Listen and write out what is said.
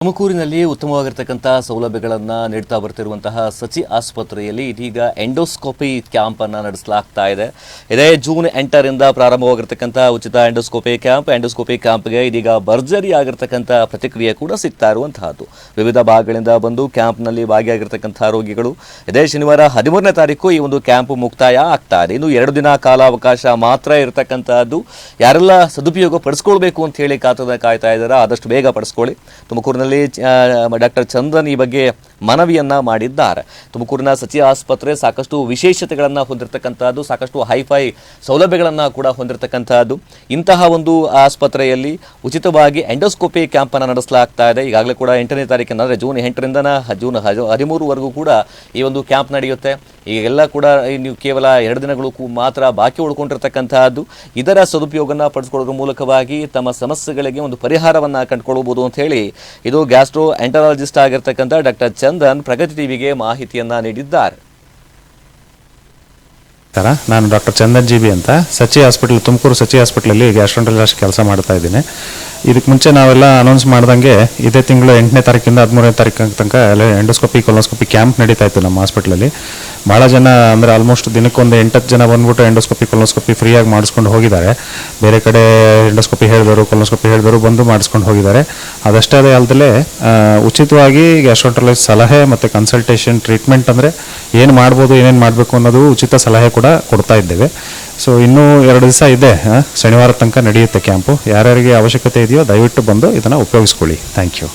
ತುಮಕೂರಿನಲ್ಲಿ ಉತ್ತಮವಾಗಿರತಕ್ಕಂಥ ಸೌಲಭ್ಯಗಳನ್ನು ನೀಡ್ತಾ ಬರ್ತಿರುವಂತಹ ಸಚಿ ಆಸ್ಪತ್ರೆಯಲ್ಲಿ ಇದೀಗ ಎಂಡೋಸ್ಕೋಪಿ ಕ್ಯಾಂಪ್ ಅನ್ನು ನಡೆಸಲಾಗ್ತಾ ಇದೆ. ಇದೇ ಜೂನ್ 8ರಿಂದ ಪ್ರಾರಂಭವಾಗಿರತಕ್ಕಂಥ ಉಚಿತ ಎಂಡೋಸ್ಕೋಪಿ ಕ್ಯಾಂಪ್ಗೆ ಇದೀಗ ಭರ್ಜರಿ ಆಗಿರತಕ್ಕಂಥ ಪ್ರತಿಕ್ರಿಯೆ ಕೂಡ ಸಿಗ್ತಾ ಇರುವಂತಹದ್ದು. ವಿವಿಧ ಭಾಗಗಳಿಂದ ಬಂದು ಕ್ಯಾಂಪ್ನಲ್ಲಿ ಭಾಗಿಯಾಗಿರ್ತಕ್ಕಂಥ ರೋಗಿಗಳು ಇದೇ ಶನಿವಾರ 13ನೇ ತಾರೀಕು ಈ ಒಂದು ಕ್ಯಾಂಪ್ ಮುಕ್ತಾಯ ಆಗ್ತಾ ಇದೆ. ಇನ್ನು 2 ದಿನ ಕಾಲಾವಕಾಶ ಮಾತ್ರ ಇರತಕ್ಕಂಥದ್ದು. ಯಾರೆಲ್ಲ ಸದುಪಯೋಗ ಪಡಿಸ್ಕೊಳ್ಬೇಕು ಅಂತ ಹೇಳಿ ಕಾಯ್ತಾ ಇದ್ದಾರೆ, ಆದಷ್ಟು ಬೇಗ ಪಡಿಸ್ಕೊಳ್ಳಿ. ತುಮಕೂರಿನಲ್ಲಿ ಡಾಕ್ಟರ್ ಚಂದನ್ ಈ ಬಗ್ಗೆ ಮನವಿಯನ್ನ ಮಾಡಿದ್ದಾರೆ. ತುಮಕೂರಿನ ಸಚಿ ಆಸ್ಪತ್ರೆ ಸಾಕಷ್ಟು ವಿಶೇಷತೆಗಳನ್ನು ಹೊಂದಿರತಕ್ಕಂಥದ್ದು, ಸಾಕಷ್ಟು ಹೈಫೈ ಸೌಲಭ್ಯಗಳನ್ನು ಕೂಡ ಹೊಂದಿರತಕ್ಕಂಥದ್ದು. ಇಂತಹ ಒಂದು ಆಸ್ಪತ್ರೆಯಲ್ಲಿ ಉಚಿತವಾಗಿ ಎಂಡೋಸ್ಕೋಪಿ ಕ್ಯಾಂಪ್ ಅನ್ನು ನಡೆಸಲಾಗ್ತಾ ಇದೆ. ಈಗಾಗಲೇ ಕೂಡ 8ನೇ ತಾರೀಕಿನ ಅಂದರೆ ಜೂನ್ 8ರಿಂದ ಜೂನ್ 13ವರೆಗೂ ಕೂಡ ಈ ಒಂದು ಕ್ಯಾಂಪ್ ನಡೆಯುತ್ತೆ. ಈಗೆಲ್ಲ ಕೂಡ ನೀವು ಕೇವಲ 2 ದಿನಗಳು ಮಾತ್ರ ಬಾಕಿ ಉಳ್ಕೊಂಡಿರ್ತಕ್ಕಂಥದ್ದು. ಇದರ ಸದುಪಯೋಗನ ಪಡಿಸ್ಕೊಳ್ಳೋದ್ರ ಮೂಲಕವಾಗಿ ತಮ್ಮ ಸಮಸ್ಯೆಗಳಿಗೆ ಒಂದು ಪರಿಹಾರವನ್ನು ಕಂಡುಕೊಳ್ಳಬಹುದು ಅಂತ ಹೇಳಿ ಇದು ಗ್ಯಾಸ್ಟ್ರೋ ಎಂಟರಾಲಜಿಸ್ಟ್ ಆಗಿರ್ತಕ್ಕಂಥ ಡಾಕ್ಟರ್ ಚಂದನ್ ಪ್ರಗತಿ ಟಿವಿಗೆ ಮಾಹಿತಿಯನ್ನ ನೀಡಿದ್ದಾರೆ. ನಾನು ಡಾಕ್ಟರ್ ಚಂದನ್ ಜಿ.ಬಿ. ಅಂತ ಸಚಿ ಹಾಸ್ಪಿಟಲ್, ತುಮಕೂರು ಸಚಿ ಹಾಸ್ಪಿಟಲಲ್ಲಿ ಗ್ಯಾಸ್ಟ್ರೋಎಂಟರಾಲಜಿಸ್ಟ್ ಕೆಲಸ ಮಾಡ್ತಾ ಇದ್ದೀನಿ. ಇದಕ್ಕೆ ಮುಂಚೆ ನಾವೆಲ್ಲ ಅನೌನ್ಸ್ ಮಾಡ್ದಂಗೆ ಇದೇ ತಿಂಗಳು 8ನೇ ತಾರೀಕಿಂದ 13ನೇ ತಾರೀಕು ತನಕ ಎಂಡೋಸ್ಕೋಪಿ ಕೊಲೋಸ್ಕೋಪಿ ಕ್ಯಾಂಪ್ ನಡೀತಾ ಇತ್ತು ನಮ್ಮ ಹಾಸ್ಪಿಟಲಲ್ಲಿ. ಭಾಳ ಜನ ಅಂದರೆ ಆಲ್ಮೋಸ್ಟ್ ದಿನಕ್ಕೊಂದು 8-10 ಜನ ಬಂದ್ಬಿಟ್ಟು ಎಂಡೋಸ್ಕೋಪಿ ಕೊಲೋಸ್ಕೋಪಿ ಫ್ರೀಯಾಗಿ ಮಾಡಿಸ್ಕೊಂಡು ಹೋಗಿದ್ದಾರೆ. ಬೇರೆ ಕಡೆ ಎಂಡೋಸ್ಕೋಪಿ ಹೇಳಿದವರು ಕೊಲೋಸ್ಕೋಪಿ ಹೇಳಿದವರು ಬಂದು ಮಾಡಿಸ್ಕೊಂಡು ಹೋಗಿದ್ದಾರೆ. ಅದಷ್ಟೇ ಅಲ್ಲದೆ ಉಚಿತವಾಗಿ ಗ್ಯಾಸ್ಟ್ರೋಎಂಟರಾಲಜಿಸ್ಟ್ ಸಲಹೆ ಮತ್ತು ಕನ್ಸಲ್ಟೇಷನ್ ಟ್ರೀಟ್ಮೆಂಟ್ ಅಂದರೆ ಏನು ಮಾಡ್ಬೋದು, ಏನೇನು ಮಾಡಬೇಕು ಅನ್ನೋದು ಉಚಿತ ಸಲಹೆ ಕೂಡ ಕೊಡ್ತಾ ಇದ್ದೇವೆ. ಸೊ ಇನ್ನೂ 2 ದಿವಸ ಇದೆ, ಶನಿವಾರ ತನಕ ನಡೆಯುತ್ತೆ ಕ್ಯಾಂಪು. ಯಾರ್ಯಾರಿಗೆ ಅವಶ್ಯಕತೆ ಇದೆಯೋ ದಯವಿಟ್ಟು ಬಂದು ಇದನ್ನು ಉಪಯೋಗಿಸ್ಕೊಳ್ಳಿ. Thank you.